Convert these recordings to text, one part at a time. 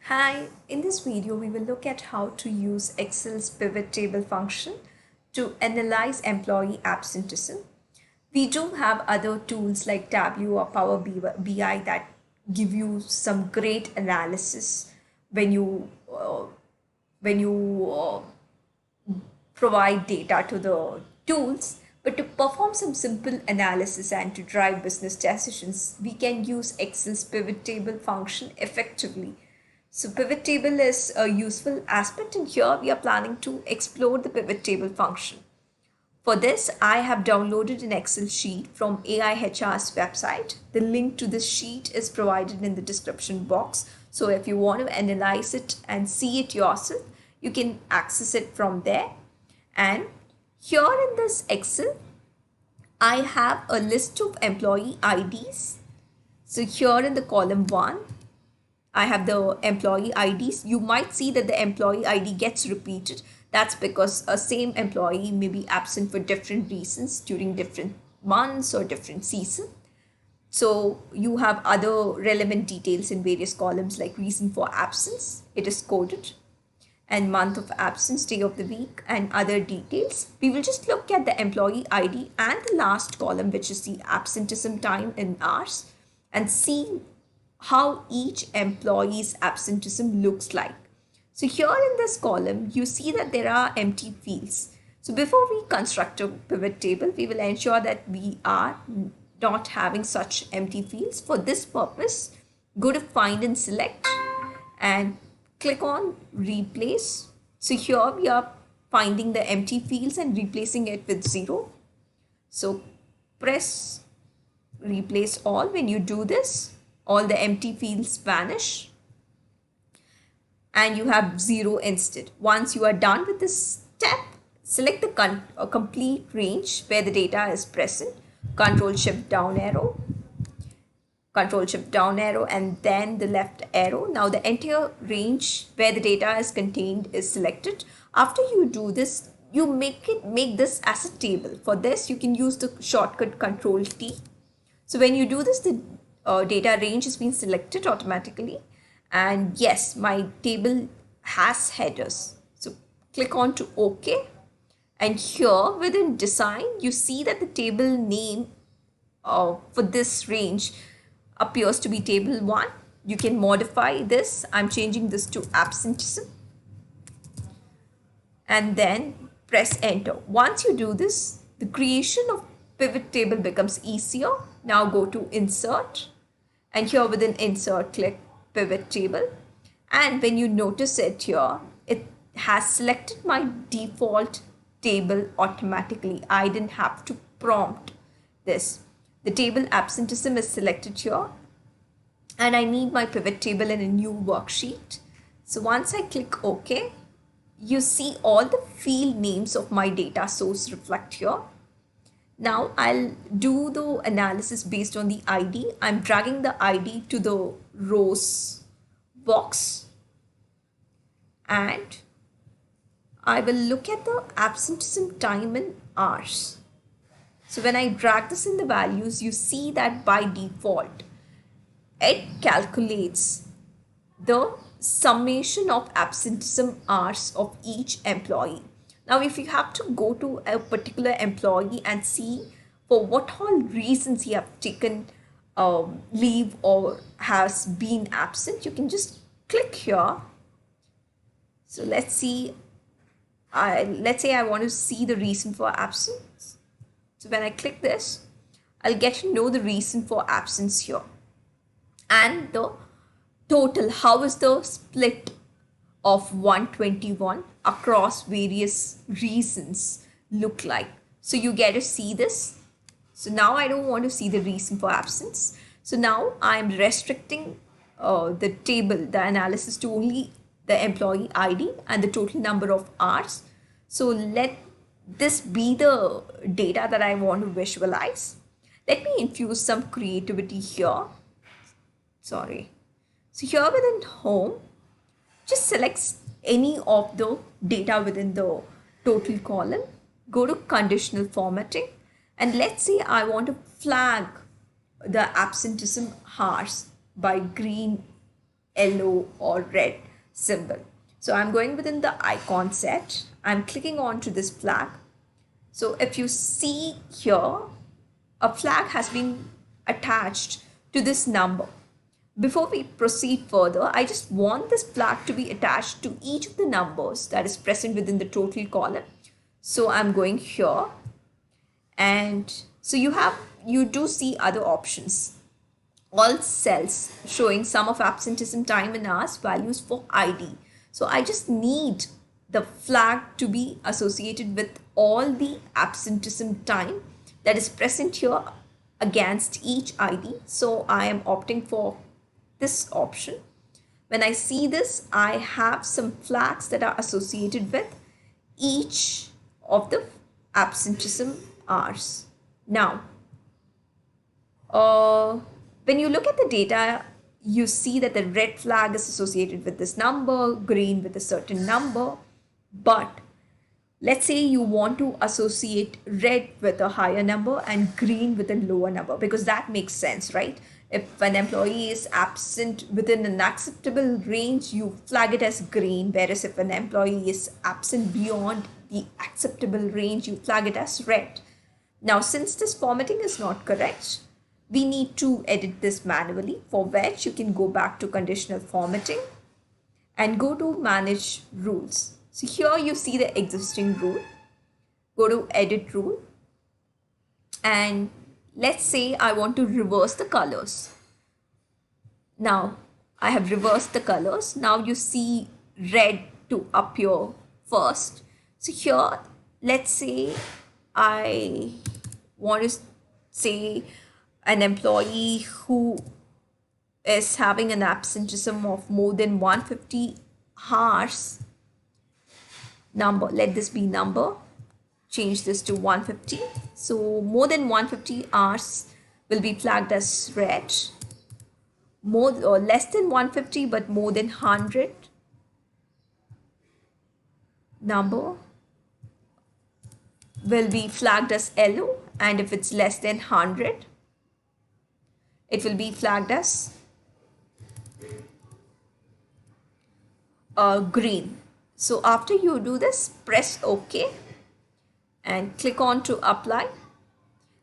Hi, in this video we will look at how to use Excel's pivot table function to analyze employee absenteeism. We do have other tools like Tableau or PowerBI that give you some great analysis when you provide data to the tools. But to perform some simple analysis and to drive business decisions, we can use Excel's pivot table function effectively. So pivot table is a useful aspect, and here we are planning to explore the pivot table function. For this, I have downloaded an Excel sheet from AIHR's website. The link to this sheet is provided in the description box. So if you want to analyze it and see it yourself, you can access it from there. And here in this Excel, I have a list of employee IDs. So here in the column 1, I have the employee IDs. You might see that the employee ID gets repeated. That's because a same employee may be absent for different reasons during different months or different season. So you have other relevant details in various columns like reason for absence, it is coded, and month of absence, day of the week, and other details. We will just look at the employee ID and the last column, which is the absenteeism time in hours, and see how each employee's absenteeism looks like. So here in this column, you see that there are empty fields. So before we construct a pivot table, we will ensure that we are not having such empty fields. For this purpose, go to find and select and click on replace. So here we are finding the empty fields and replacing it with 0. So press replace all. When you do this, all the empty fields vanish and you have 0 instead. Once you are done with this step, select the complete range where the data is present. Control Shift down arrow, and then the left arrow. Now the entire range where the data is contained is selected. After you do this, you make this as a table. For this, you can use the shortcut Control T. So when you do this, the data range has been selected automatically, and yes, my table has headers. So click on to OK, and here within design you see that the table name for this range appears to be table 1. You can modify this. I'm changing this to absenteeism, and then press enter. Once you do this, the creation of pivot table becomes easier. Now go to insert, and here within insert, click pivot table. And when you notice it here, it has selected my default table automatically. I didn't have to prompt this. The table absenteeism is selected here, and I need my pivot table in a new worksheet. So once I click OK, you see all the field names of my data source reflect here. Now I'll do the analysis based on the ID. I'm dragging the ID to the rows box, and I will look at the absenteeism time in hours. So when I drag this in the values, you see that by default, it calculates the summation of absenteeism hours of each employee. Now, if you have to go to a particular employee and see for what all reasons he have taken leave or has been absent, you can just click here. So let's see. Let's say I want to see the reason for absence. So when I click this, I'll get to know the reason for absence here, and the total. How is the split of 121 across various reasons look like? So you get to see this. So now I don't want to see the reason for absence. So now I'm restricting the table, the analysis, to only the employee ID and the total number of hours. So let this be the data that I want to visualize. Let me infuse some creativity here. Sorry. So here within home, just select any of the data within the total column. Go to conditional formatting, and let's say I want to flag the absenteeism hours by green yellow or red symbol. So I'm going within the icon set. I'm clicking on to this flag. So if you see here, a flag has been attached to this number. Before we proceed further, I just want this flag to be attached to each of the numbers that is present within the total column. So I'm going here, and so you do see other options. All cells showing sum of absenteeism time and hours values for ID. So I just need the flag to be associated with all the absenteeism time that is present here against each ID. So I am opting for this option. When I see this, I have some flags that are associated with each of the absenteeism hours. Now, when you look at the data, you see that the red flag is associated with this number, green with a certain number. But let's say you want to associate red with a higher number and green with a lower number, because that makes sense, right? If an employee is absent within an acceptable range, you flag it as green, whereas if an employee is absent beyond the acceptable range, you flag it as red. Now, since this formatting is not correct, we need to edit this manually, for which you can go back to conditional formatting and go to manage rules. So here you see the existing rule. Go to edit rule, and let's say I want to reverse the colors. Now I have reversed the colors. Now you see red to appear first. So here, let's say I want to say an employee who is having an absenteeism of more than 150 hours. Number, let this be number, change this to 150. So more than 150 hours will be flagged as red. More or less than 150 but more than 100 number will be flagged as yellow, and if it's less than 100 it will be flagged as green. So after you do this, press OK and click on to apply,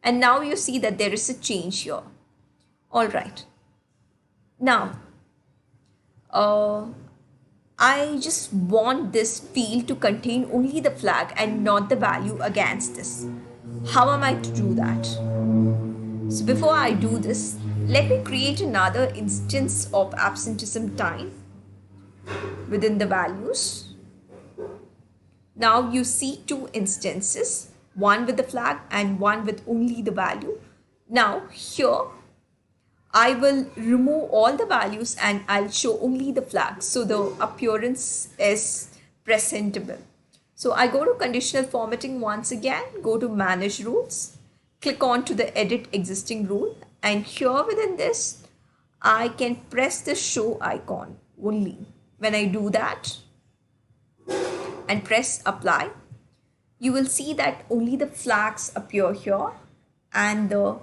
and now you see that there is a change here. All right, now I just want this field to contain only the flag and not the value against this. How am I to do that? So before I do this, let me create another instance of absenteeism time within the values. Now you see two instances, one with the flag and one with only the value. Now here I will remove all the values and I'll show only the flag, so the appearance is presentable. So I go to conditional formatting once again, go to manage rules, click on to the edit existing rule, and here within this I can press the show icon only. When I do that and press apply, you will see that only the flags appear here and the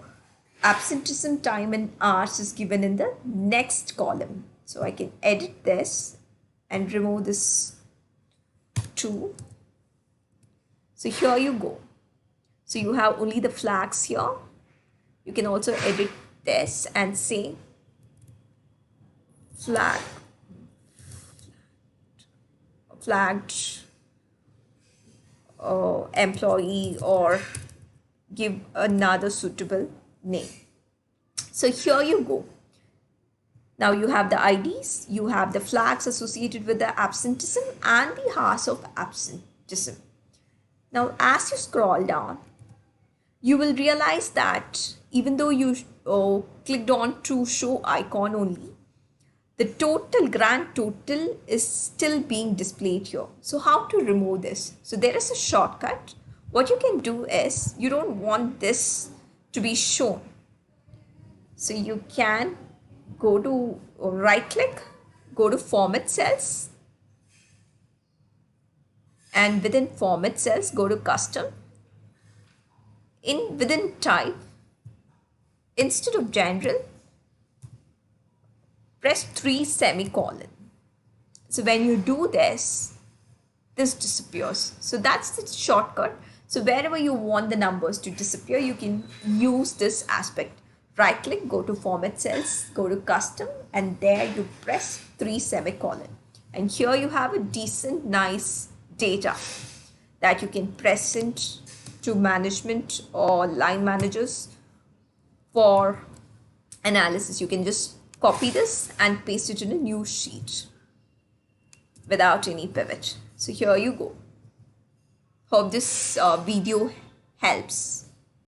absenteeism time and hours is given in the next column. So I can edit this and remove this too. So here you go. So you have only the flags here. You can also edit this and say flagged employee, or give another suitable name. So here you go. Now you have the IDs, you have the flags associated with the absenteeism and the hours of absenteeism. Now as you scroll down, you will realize that even though you clicked on to show icon only, the grand total is still being displayed here. So how to remove this? So there is a shortcut. What you can do is, you don't want this to be shown. So you can go to right click, go to format cells, and within format cells go to custom. Within type, instead of general, press 3 semicolon. So when you do this, this disappears. So that's the shortcut. So wherever you want the numbers to disappear, you can use this aspect. Right click, go to format cells, go to custom, and there you press 3 semicolon. And here you have a decent, nice data that you can present to management or line managers for analysis. You can just copy this and paste it in a new sheet without any pivot. So here you go. Hope this video helps.